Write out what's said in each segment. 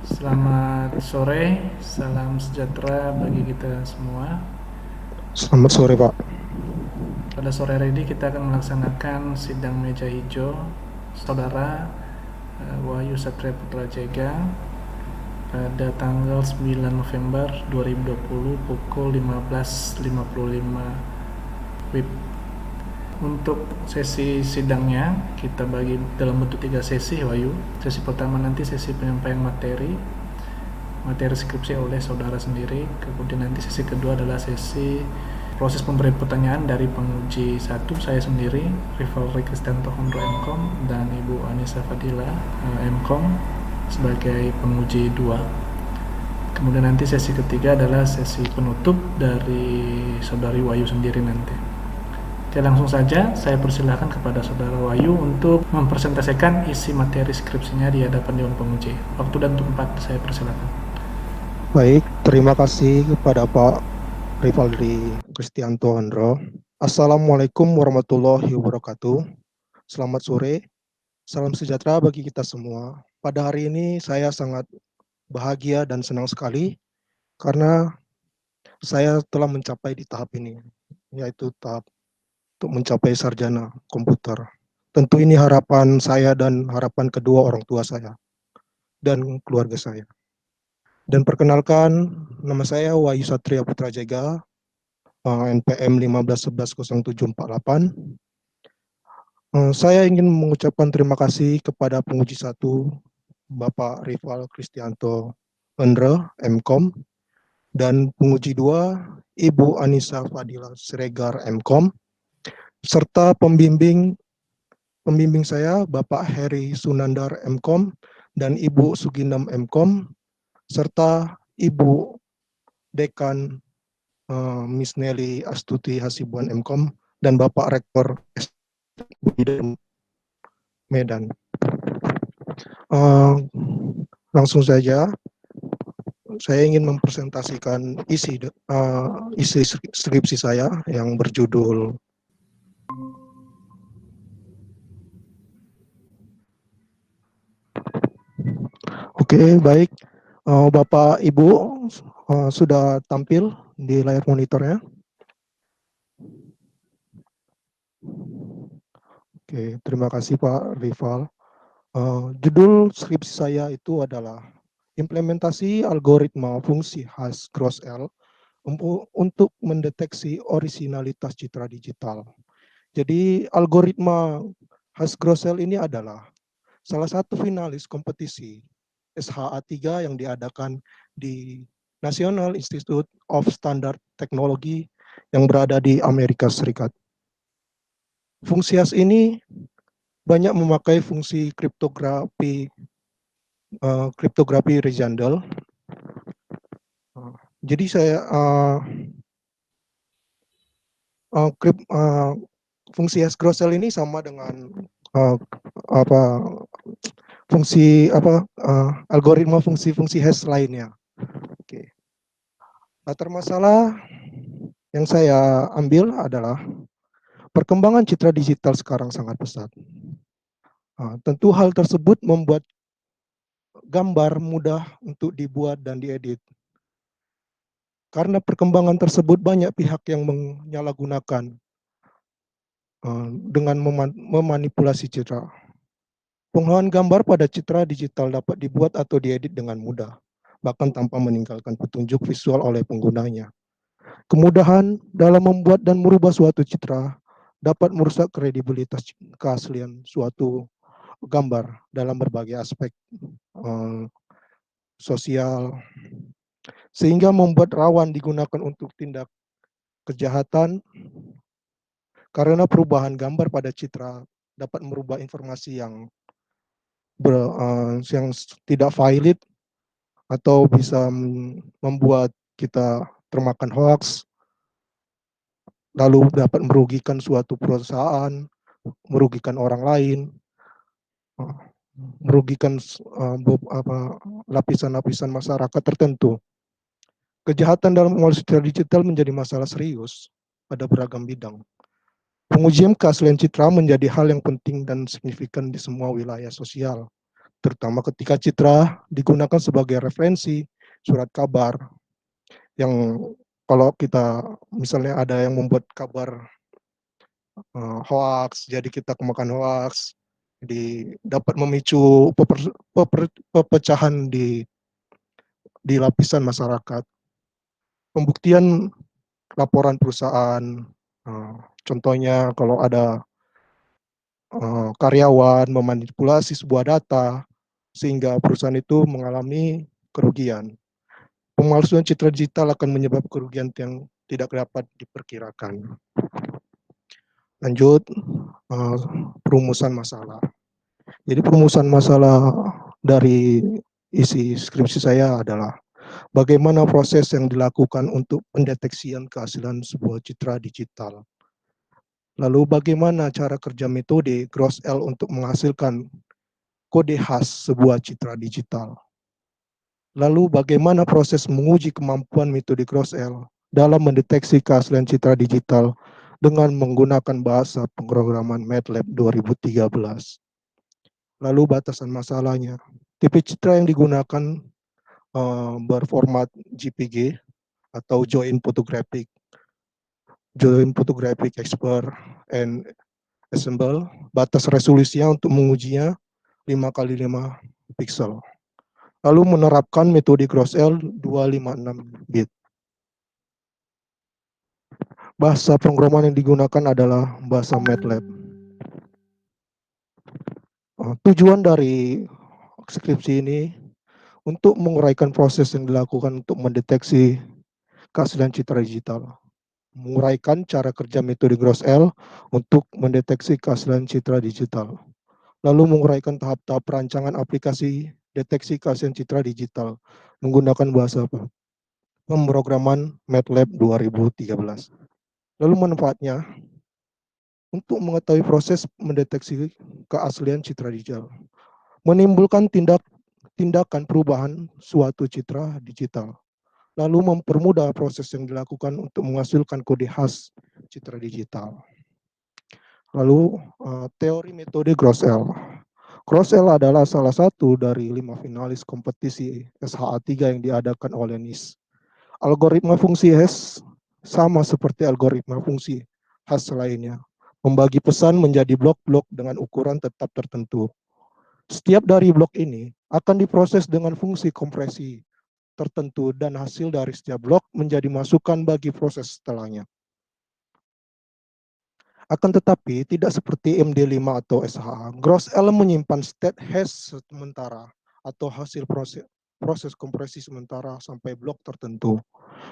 Selamat sore, salam sejahtera bagi kita semua. Selamat sore, Pak. Pada sore hari ini kita akan melaksanakan sidang meja hijau Saudara Wahyu Satria Putra Jega pada tanggal 9 November 2020 pukul 15.55 WIB. Untuk sesi sidangnya kita bagi dalam bentuk 3 sesi, Wahyu. Sesi pertama nanti sesi penyampaian materi skripsi oleh saudara sendiri. Kemudian nanti sesi kedua adalah sesi proses pemberian pertanyaan dari penguji satu, saya sendiri, Rival Kristianto Hondro MKOM, dan Ibu Anissa Fadila MKOM sebagai penguji 2. Kemudian nanti sesi ketiga adalah sesi penutup dari saudari Wahyu sendiri nanti. Oke, langsung saja saya persilahkan kepada saudara Wahyu untuk mempresentasikan isi materi skripsinya di hadapan Dewan Penguji. Waktu dan tempat saya persilahkan. Baik, terima kasih kepada Pak Rivaldi Kristianto Andro. Assalamualaikum warahmatullahi wabarakatuh. Selamat sore, salam sejahtera bagi kita semua. Pada hari ini saya sangat bahagia dan senang sekali karena saya telah mencapai di tahap ini, yaitu tahap untuk mencapai sarjana komputer. Tentu ini harapan saya dan harapan kedua orang tua saya dan keluarga saya. Dan perkenalkan, nama saya Wahyu Satria Putra Jega, NPM 15110748. Saya ingin mengucapkan terima kasih kepada penguji satu, Bapak Rival Kristianto Endre, MKOM, dan penguji dua, Ibu Anissa Fadila Siregar, MKOM, serta pembimbing saya, Bapak Heri Sunandar, MKOM, dan Ibu Suginem, MKOM, serta Ibu Dekan Miss Nelly Astuti Hasibuan, MKOM, dan Bapak Rektor Medan. Langsung saja, saya ingin mempresentasikan isi skripsi saya yang berjudul Oke, baik. Bapak Ibu sudah tampil di layar monitornya. Oke, terima kasih Pak Rival. Judul skripsi saya itu adalah implementasi algoritma fungsi khas Cross-L untuk mendeteksi orisinalitas citra digital. Jadi algoritma khas Cross-L ini adalah salah satu finalis kompetisi SHA3 yang diadakan di National Institute of Standard Technology yang berada di Amerika Serikat. Fungsi khas ini banyak memakai fungsi kriptografi Regendel. Jadi fungsi hash Grossel ini sama dengan algoritma fungsi-fungsi hash lainnya. Oke. Latar masalah yang saya ambil adalah perkembangan citra digital sekarang sangat pesat. Tentu hal tersebut membuat gambar mudah untuk dibuat dan diedit. Karena perkembangan tersebut banyak pihak yang menyalahgunakan dengan memanipulasi citra. Pengolahan gambar pada citra digital dapat dibuat atau diedit dengan mudah, bahkan tanpa meninggalkan petunjuk visual oleh penggunanya. Kemudahan dalam membuat dan merubah suatu citra dapat merusak kredibilitas keaslian suatu gambar dalam berbagai aspek sosial, sehingga membuat rawan digunakan untuk tindak kejahatan karena perubahan gambar pada citra dapat merubah informasi yang tidak valid atau bisa membuat kita termakan hoax, lalu dapat merugikan suatu perusahaan, merugikan orang lain, merugikan lapisan-lapisan masyarakat tertentu. Kejahatan dalam citra digital menjadi masalah serius pada beragam bidang. Pengujian keaslian citra menjadi hal yang penting dan signifikan di semua wilayah sosial, terutama ketika citra digunakan sebagai referensi surat kabar yang kalau kita misalnya ada yang membuat kabar hoax, jadi kita kemakan hoax, dapat memicu pepecahan di lapisan masyarakat. Pembuktian laporan perusahaan, contohnya kalau ada karyawan memanipulasi sebuah data sehingga perusahaan itu mengalami kerugian. Pemalsuan citra digital akan menyebabkan kerugian yang tidak dapat diperkirakan. Lanjut, perumusan masalah. Jadi perumusan masalah dari isi skripsi saya adalah bagaimana proses yang dilakukan untuk pendeteksian keaslian sebuah citra digital. Lalu bagaimana cara kerja metode Gross-L untuk menghasilkan kode khas sebuah citra digital. Lalu bagaimana proses menguji kemampuan metode Gross-L dalam mendeteksi keaslian citra digital dengan menggunakan bahasa pemrograman MATLAB 2013. Lalu batasan masalahnya. Tipe citra yang digunakan berformat JPG atau Joint Photographic Expert and Assemble. Batas resolusinya untuk mengujinya 5x5 pixel. Lalu menerapkan metode Gross-L 256 bit. Bahasa pemrograman yang digunakan adalah bahasa MATLAB. Tujuan dari skripsi ini untuk menguraikan proses yang dilakukan untuk mendeteksi keaslian citra digital. Menguraikan cara kerja metode Gross-L untuk mendeteksi keaslian citra digital. Lalu menguraikan tahap-tahap perancangan aplikasi deteksi keaslian citra digital menggunakan bahasa pemrograman MATLAB 2013. Lalu manfaatnya untuk mengetahui proses mendeteksi keaslian citra digital, menimbulkan tindakan perubahan suatu citra digital, lalu mempermudah proses yang dilakukan untuk menghasilkan kode khas citra digital. Lalu teori metode Gross-L. Gross-L adalah salah satu dari 5 finalis kompetisi SHA3 yang diadakan oleh NIST. Algoritma fungsi hash sama seperti algoritma fungsi hash lainnya, membagi pesan menjadi blok-blok dengan ukuran tetap tertentu. Setiap dari blok ini akan diproses dengan fungsi kompresi tertentu dan hasil dari setiap blok menjadi masukan bagi proses setelahnya. Akan tetapi tidak seperti MD5 atau SHA, Gross-L menyimpan state hash sementara atau hasil proses kompresi sementara sampai blok tertentu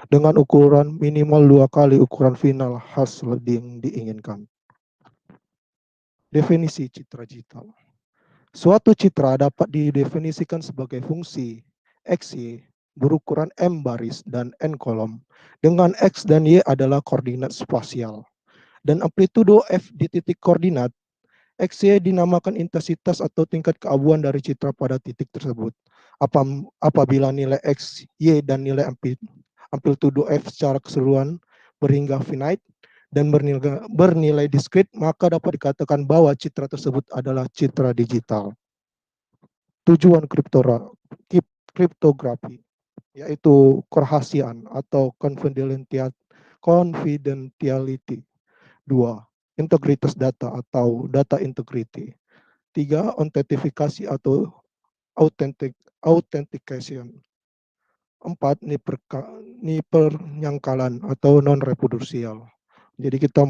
dengan ukuran minimal 2 kali ukuran final hasil yang diinginkan. Definisi citra digital. Suatu citra dapat didefinisikan sebagai fungsi XY berukuran M baris dan N kolom, dengan X dan Y adalah koordinat spasial. Dan amplitudo F di titik koordinat XY dinamakan intensitas atau tingkat keabuan dari citra pada titik tersebut. Apabila nilai X, Y, dan nilai amplitudo F secara keseluruhan berhingga finite dan bernilai diskrit, maka dapat dikatakan bahwa citra tersebut adalah citra digital. Tujuan kriptografi yaitu kerahasiaan atau confidentiality. 2. Integritas data atau data integrity. 3. Autentifikasi atau authentication. 4. Penyangkalan atau non-reproduksial. Jadi kita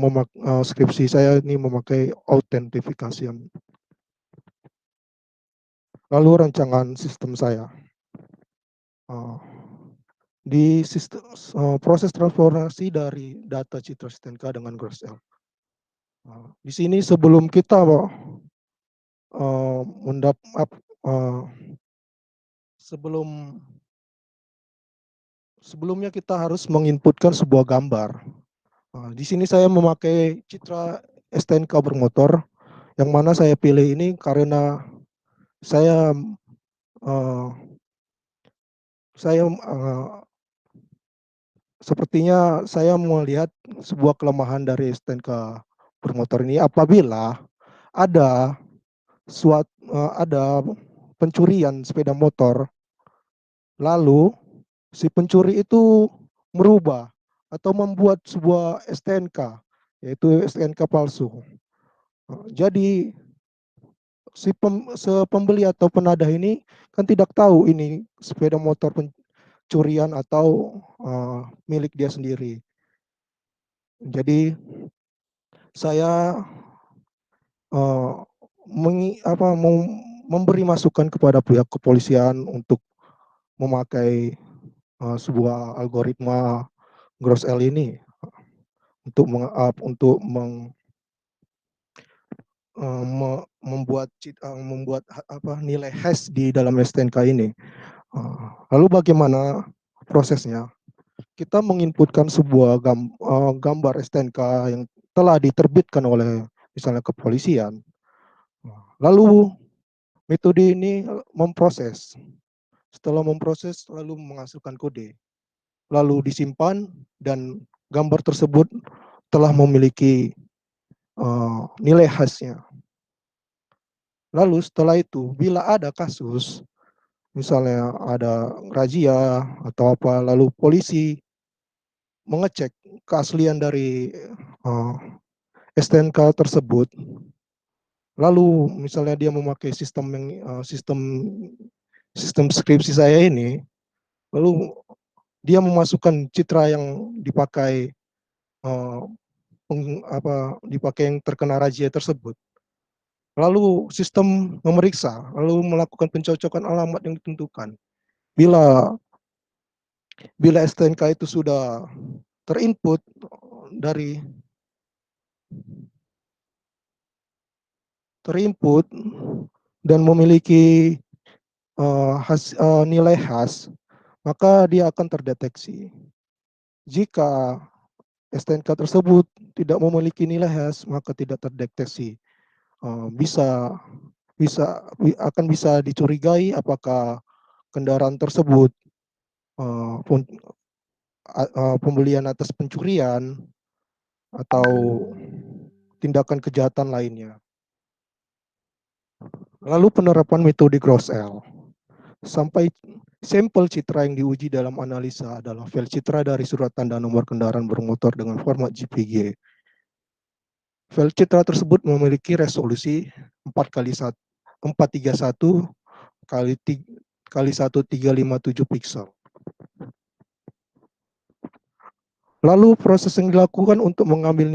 skripsi saya ini memakai authentication. Lalu rancangan sistem saya. Di sistem, proses transformasi dari data citra STNK dengan Gross-L. Di sini sebelum kita sebelumnya kita harus menginputkan sebuah gambar. Di sini saya memakai citra STNK bermotor, yang mana saya pilih ini karena saya sepertinya saya melihat sebuah kelemahan dari STNK bermotor ini apabila ada pencurian sepeda motor, lalu si pencuri itu merubah atau membuat sebuah STNK, yaitu STNK palsu. Jadi si pembeli atau penadah ini kan tidak tahu ini sepeda motor pencurian atau milik dia sendiri. Jadi saya uh, memberi masukan kepada pihak kepolisian untuk memakai sebuah algoritma Gross-L ini untuk membuat nilai hash di dalam STNK ini. Lalu bagaimana prosesnya? Kita menginputkan sebuah gambar STNK yang telah diterbitkan oleh misalnya kepolisian. Lalu metode ini memproses. Setelah memproses lalu menghasilkan kode. Lalu disimpan dan gambar tersebut telah memiliki nilai khasnya. Lalu setelah itu bila ada kasus misalnya ada razia atau apa, lalu polisi mengecek keaslian dari STNK tersebut, lalu misalnya dia memakai sistem skripsi saya ini, lalu dia memasukkan citra yang dipakai dipakai yang terkena razia tersebut. Lalu sistem memeriksa, lalu melakukan pencocokan alamat yang ditentukan. Bila STNK itu sudah terinput dari dan memiliki nilai khas, maka dia akan terdeteksi. Jika STNK tersebut tidak memiliki nilai khas, maka tidak terdeteksi. Akan bisa dicurigai apakah kendaraan tersebut pembelian atas pencurian atau tindakan kejahatan lainnya. Lalu penerapan metode Gross-L. Sampai sampel citra yang diuji dalam analisa adalah file citra dari surat tanda nomor kendaraan bermotor dengan format JPG. File citra tersebut memiliki resolusi 431 kali 1357 pixel. Lalu proses yang dilakukan untuk mengambil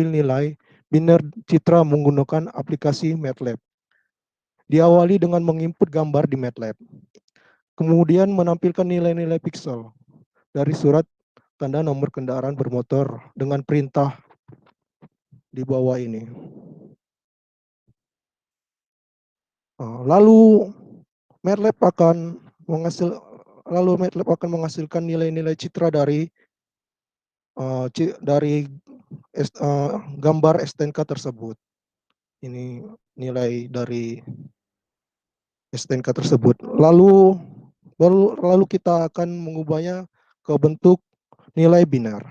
nilai, binder citra menggunakan aplikasi MATLAB. Diawali dengan menginput gambar di MATLAB. Kemudian menampilkan nilai-nilai pixel dari surat tanda nomor kendaraan bermotor dengan perintah di bawah ini. Lalu MATLAB akan menghasilkan nilai-nilai citra dari gambar STNK tersebut. Ini nilai dari STNK tersebut. Lalu kita akan mengubahnya ke bentuk nilai binar.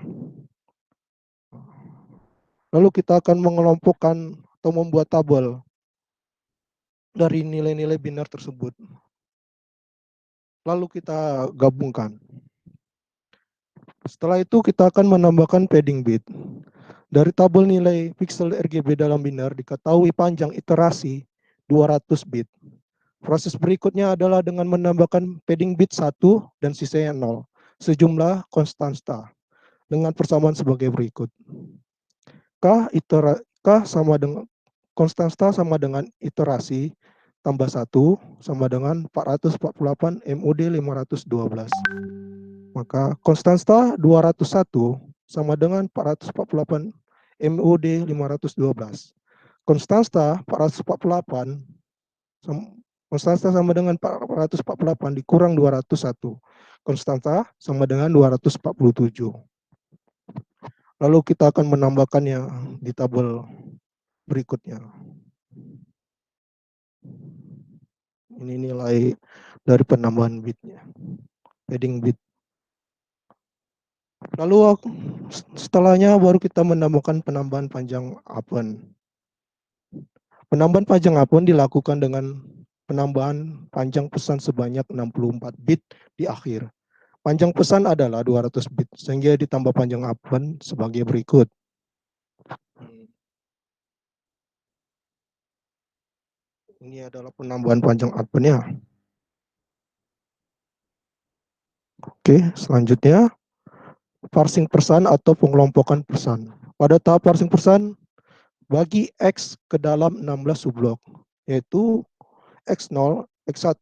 Lalu kita akan mengelompokkan atau membuat tabel dari nilai-nilai binar tersebut. Lalu kita gabungkan. Setelah itu kita akan menambahkan padding bit. Dari tabel nilai pixel RGB dalam binar diketahui panjang iterasi 200 bit. Proses berikutnya adalah dengan menambahkan padding bit 1 dan sisanya 0, sejumlah konstanta dengan persamaan sebagai berikut. K sama dengan konstanta sama dengan iterasi tambah 1 sama dengan 448 MUD 512. Maka konstanta 201 sama dengan 448 MUD 512. Konstanta 448 sama dengan 448 dikurang 201. Konstanta sama dengan 247. Lalu kita akan menambahkannya di tabel berikutnya. Ini nilai dari penambahan bitnya, padding bit. Lalu setelahnya baru kita menambahkan penambahan panjang Apen. Penambahan panjang apun dilakukan dengan penambahan panjang pesan sebanyak 64 bit di akhir. Panjang pesan adalah 200 bit, sehingga ditambah panjang apun sebagai berikut. Ini adalah penambahan panjang apun ya. Oke, selanjutnya parsing pesan atau pengelompokan pesan. Pada tahap parsing pesan, bagi X ke dalam 16 subblok, yaitu X0, X1,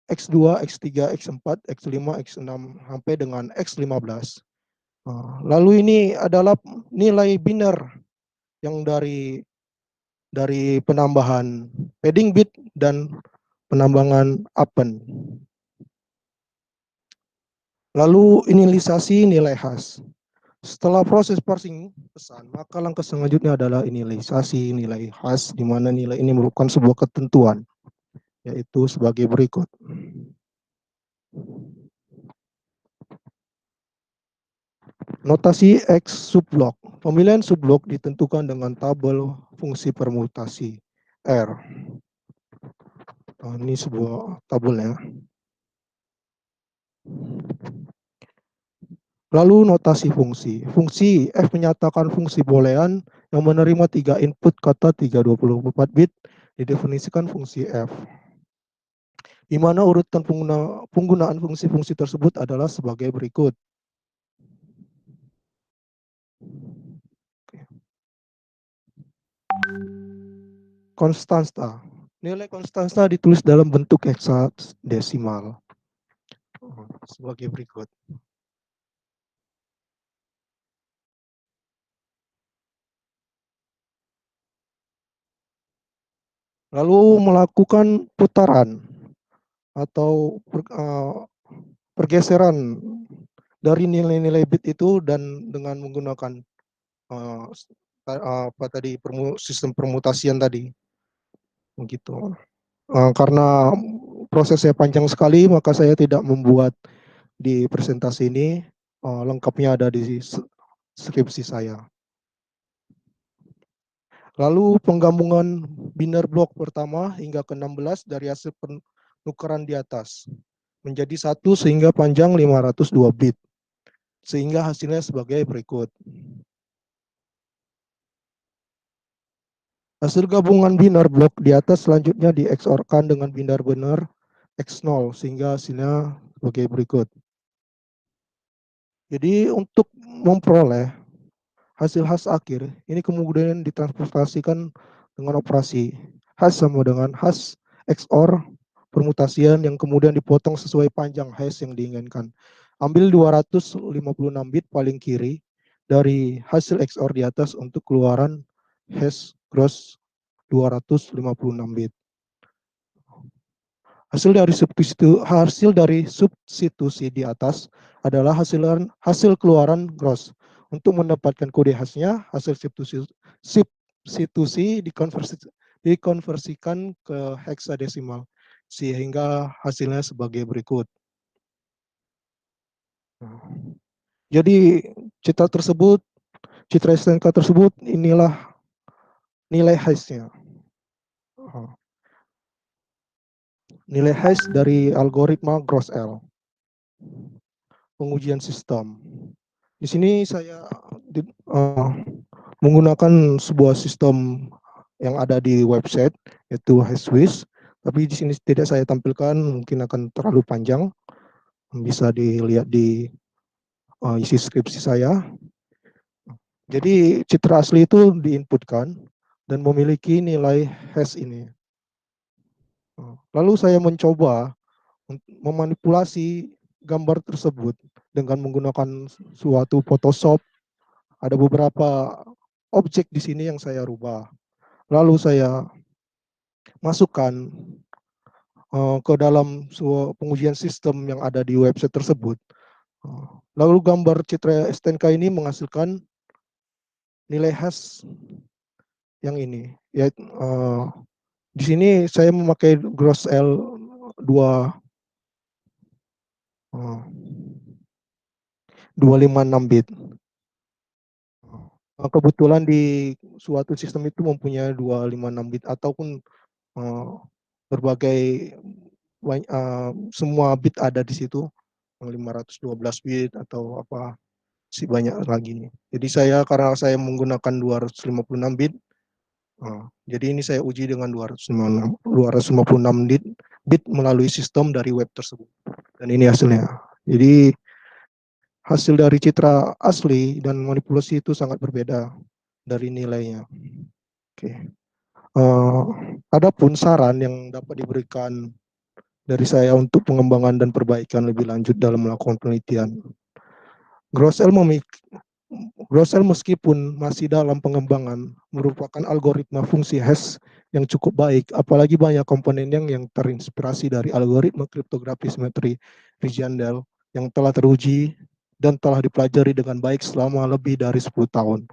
X2, X3, X4, X5, X6, sampai dengan X15. Lalu ini adalah nilai biner yang dari penambahan padding bit dan penambangan append. Lalu inilisasi nilai khas. Setelah proses parsing pesan, maka langkah selanjutnya adalah inilisasi nilai khas, di mana nilai ini merupakan sebuah ketentuan, yaitu sebagai berikut. Notasi X subblok. Pemilihan subblok ditentukan dengan tabel fungsi permutasi R. Ini sebuah tabelnya. Lalu notasi fungsi. Fungsi F menyatakan fungsi boolean yang menerima 3 input kata 324 bit didefinisikan fungsi F. Di mana urutan penggunaan fungsi-fungsi tersebut adalah sebagai berikut. Konstanta. Nilai konstanta ditulis dalam bentuk hexadesimal sebagai berikut. Lalu melakukan putaran atau pergeseran dari nilai-nilai bit itu dan dengan menggunakan sistem permutasian tadi, begitu. Karena prosesnya panjang sekali, maka saya tidak membuat di presentasi ini. Lengkapnya ada di skripsi saya. Lalu penggabungan biner blok pertama hingga ke-16 dari hasil penukaran di atas menjadi satu sehingga panjang 502 bit. Sehingga hasilnya sebagai berikut. Hasil gabungan biner blok di atas selanjutnya di XOR-kan dengan biner benar X0 sehingga hasilnya sebagai berikut. Jadi untuk memperoleh hasil hash akhir, ini kemudian ditransportasikan dengan operasi hash sama dengan hash XOR permutasian yang kemudian dipotong sesuai panjang hash yang diinginkan. Ambil 256 bit paling kiri dari hasil XOR di atas untuk keluaran hash gross 256 bit. Hasil dari substitusi di atas adalah hasil keluaran gross. Untuk mendapatkan kode hashnya, hasil substitusi dikonversikan ke heksadesimal sehingga hasilnya sebagai berikut. Jadi citra STNK tersebut inilah nilai hashnya. Nilai hash dari algoritma Gross L. Pengujian sistem. Di sini saya menggunakan sebuah sistem yang ada di website yaitu Hashwish, tapi di sini tidak saya tampilkan, mungkin akan terlalu panjang. Bisa dilihat di isi skripsi saya. Jadi citra asli itu diinputkan dan memiliki nilai hash ini. Lalu saya mencoba memanipulasi gambar tersebut dengan menggunakan suatu Photoshop. Ada beberapa objek di sini yang saya rubah. Lalu saya masukkan ke dalam pengujian sistem yang ada di website tersebut. Lalu gambar citra STNK ini menghasilkan nilai hash yang ini. Yaitu, di sini saya memakai gross L 256 bit. Kebetulan di suatu sistem itu mempunyai 256 bit ataupun eh, berbagai semua bit ada di situ, yang 512 bit atau apa sih banyak lagi. Jadi karena saya menggunakan 256 bit, jadi ini saya uji dengan 256 bit melalui sistem dari web tersebut. Dan ini hasilnya. Jadi hasil dari citra asli dan manipulasi itu sangat berbeda dari nilainya. Oke. Adapun saran yang dapat diberikan dari saya untuk pengembangan dan perbaikan lebih lanjut dalam melakukan penelitian. Grosel Grosel meskipun masih dalam pengembangan merupakan algoritma fungsi hash yang cukup baik, apalagi banyak komponen yang terinspirasi dari algoritma kriptografi simetri Rijandel yang telah teruji dan telah dipelajari dengan baik selama lebih dari 10 tahun.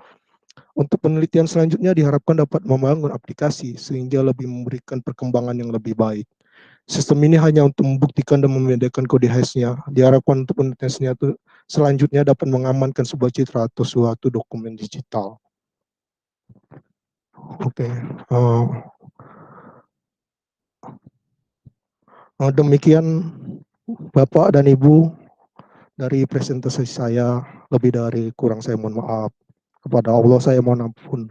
Untuk penelitian selanjutnya diharapkan dapat membangun aplikasi sehingga lebih memberikan perkembangan yang lebih baik. Sistem ini hanya untuk membuktikan dan membedakan kode hash-nya. Diharapkan untuk penelitiannya itu selanjutnya dapat mengamankan sebuah citra atau suatu dokumen digital. Oke, demikian Bapak dan Ibu dari presentasi saya. Lebih dari kurang saya mohon maaf. Kepada Allah saya mohon ampun.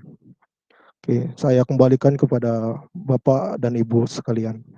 Oke, saya kembalikan kepada Bapak dan Ibu sekalian.